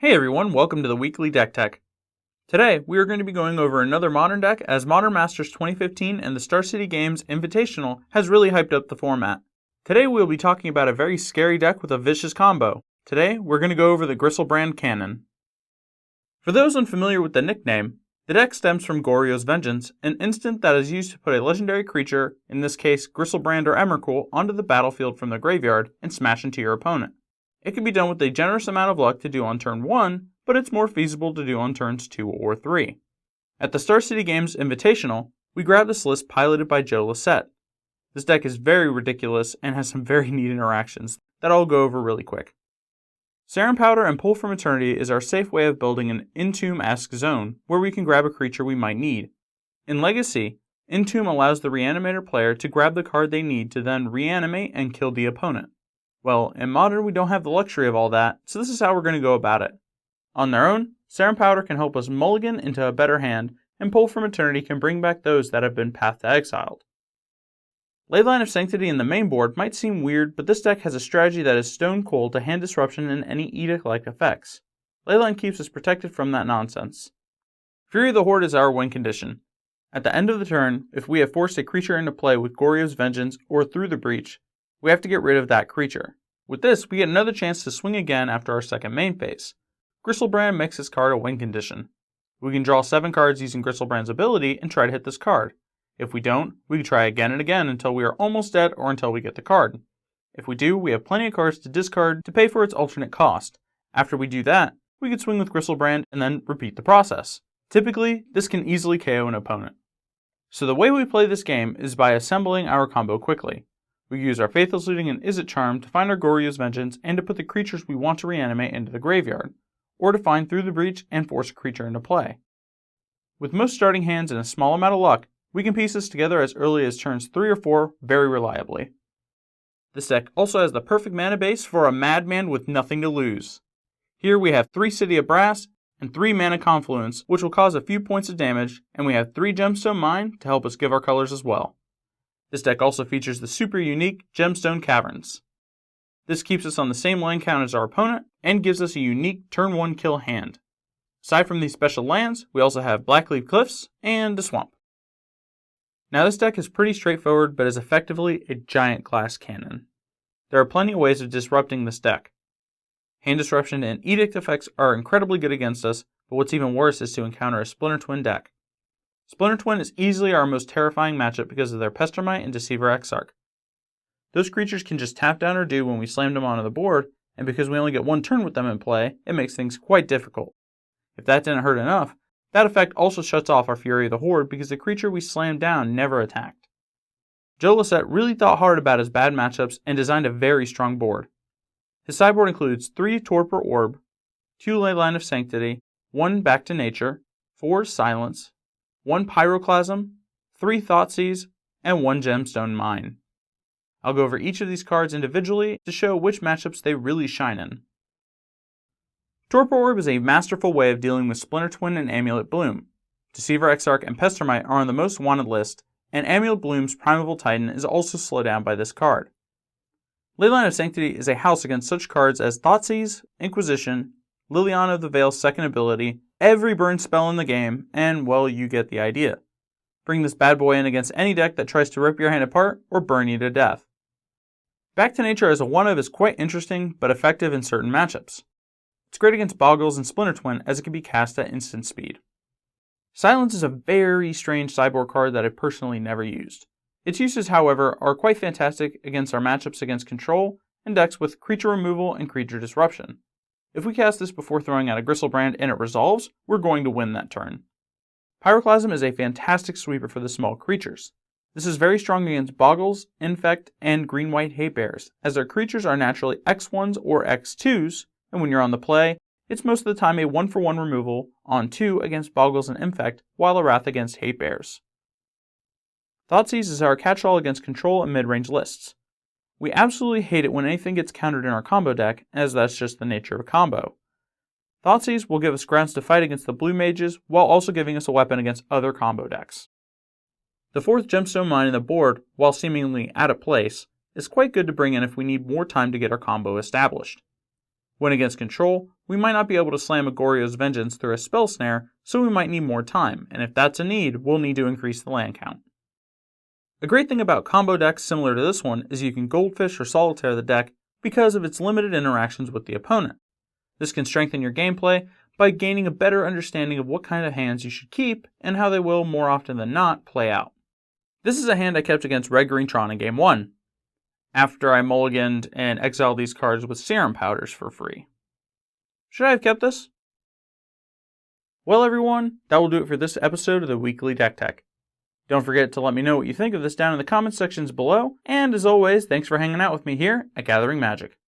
Hey everyone, welcome to the weekly Deck Tech. Today, we are going to be going over another Modern deck as Modern Masters 2015 and the Star City Games Invitational has really hyped up the format. Today we will be talking about a very scary deck with a vicious combo. Today, we're going to go over the Griselbrand Cannon. For those unfamiliar with the nickname, the deck stems from Goryo's Vengeance, an instant that is used to put a legendary creature, in this case Griselbrand or Emrakul, onto the battlefield from the graveyard and smash into your opponent. It can be done with a generous amount of luck to do on turn 1, but it's more feasible to do on turns 2 or 3. At the Star City Games Invitational, we grabbed this list piloted by Joe Lossett. This deck is very ridiculous and has some very neat interactions that I'll go over really quick. Serum Powder and Pull from Eternity is our safe way of building an Entomb-esque zone where we can grab a creature we might need. In Legacy, Entomb allows the Reanimator player to grab the card they need to then reanimate and kill the opponent. Well, in Modern we don't have the luxury of all that, so this is how we're going to go about it. On their own, Serum Powder can help us mulligan into a better hand, and Pull from Eternity can bring back those that have been path to exiled. Leyline of Sanctity in the main board might seem weird, but this deck has a strategy that is stone cold to hand disruption and any edict-like effects. Leyline keeps us protected from that nonsense. Fury of the Horde is our win condition. At the end of the turn, if we have forced a creature into play with Goryo's Vengeance or through the Breach, we have to get rid of that creature. With this, we get another chance to swing again after our second main phase. Griselbrand makes this card a win condition. We can draw 7 cards using Griselbrand's ability and try to hit this card. If we don't, we can try again and again until we are almost dead or until we get the card. If we do, we have plenty of cards to discard to pay for its alternate cost. After we do that, we can swing with Griselbrand and then repeat the process. Typically, this can easily KO an opponent. So the way we play this game is by assembling our combo quickly. We use our Faithless Looting and Izzet Charm to find our Goryo's Vengeance and to put the creatures we want to reanimate into the graveyard, or to find through the Breach and force a creature into play. With most starting hands and a small amount of luck, we can piece this together as early as turns 3 or 4 very reliably. This deck also has the perfect mana base for a madman with nothing to lose. Here we have 3 City of Brass and 3 Mana Confluence, which will cause a few points of damage, and we have 3 Gemstone Mine to help us give our colors as well. This deck also features the super unique Gemstone Caverns. This keeps us on the same land count as our opponent and gives us a unique turn 1 kill hand. Aside from these special lands, we also have Blackcleave Cliffs and the Swamp. Now this deck is pretty straightforward but is effectively a giant glass cannon. There are plenty of ways of disrupting this deck. Hand disruption and edict effects are incredibly good against us, but what's even worse is to encounter a Splinter Twin deck. Splinter Twin is easily our most terrifying matchup because of their Pestermite and Deceiver Exarch. Those creatures can just tap down or do when we slam them onto the board, and because we only get 1 turn with them in play, it makes things quite difficult. If that didn't hurt enough, that effect also shuts off our Fury of the Horde because the creature we slammed down never attacked. Joe Lossett really thought hard about his bad matchups and designed a very strong board. His sideboard includes 3 Torpor Orb, 2 Leyline of Sanctity, 1 Back to Nature, 4 Silence, 1 Pyroclasm, 3 Thoughtseize, and 1 Gemstone Mine. I'll go over each of these cards individually to show which matchups they really shine in. Torpor Orb is a masterful way of dealing with Splinter Twin and Amulet Bloom. Deceiver Exarch and Pestermite are on the most wanted list, and Amulet Bloom's Primeval Titan is also slowed down by this card. Leyline of Sanctity is a house against such cards as Thoughtseize, Inquisition, Liliana of the Veil's second ability, every burn spell in the game, and well, you get the idea. Bring this bad boy in against any deck that tries to rip your hand apart or burn you to death. Back to Nature as a 1-of is quite interesting, but effective in certain matchups. It's great against Boggles and Splinter Twin as it can be cast at instant speed. Silence is a very strange sideboard card that I personally never used. Its uses, however, are quite fantastic against our matchups against Control and decks with creature removal and creature disruption. If we cast this before throwing out a Griselbrand and it resolves, we're going to win that turn. Pyroclasm is a fantastic sweeper for the small creatures. This is very strong against Boggles, Infect, and Green-White Hate Bears, as their creatures are naturally X1s or X2s, and when you're on the play, it's most of the time a 1-for-1 removal on 2 against Boggles and Infect, while a Wrath against Hate Bears. Thoughtseize is our catch-all against Control and mid-range lists. We absolutely hate it when anything gets countered in our combo deck, as that's just the nature of a combo. Thoughtseize will give us grounds to fight against the blue mages, while also giving us a weapon against other combo decks. The 4th Gemstone Mine in the board, while seemingly out of place, is quite good to bring in if we need more time to get our combo established. When against control, we might not be able to slam a Goryo's Vengeance through a spell snare, so we might need more time, and if that's a need, we'll need to increase the land count. A great thing about combo decks similar to this one is you can Goldfish or Solitaire the deck because of its limited interactions with the opponent. This can strengthen your gameplay by gaining a better understanding of what kind of hands you should keep and how they will, more often than not, play out. This is a hand I kept against Red Green Tron in Game 1, after I mulliganed and exiled these cards with Serum Powders for free. Should I have kept this? Well everyone, that will do it for this episode of the Weekly Deck Tech. Don't forget to let me know what you think of this down in the comment sections below, and as always, thanks for hanging out with me here at Gathering Magic.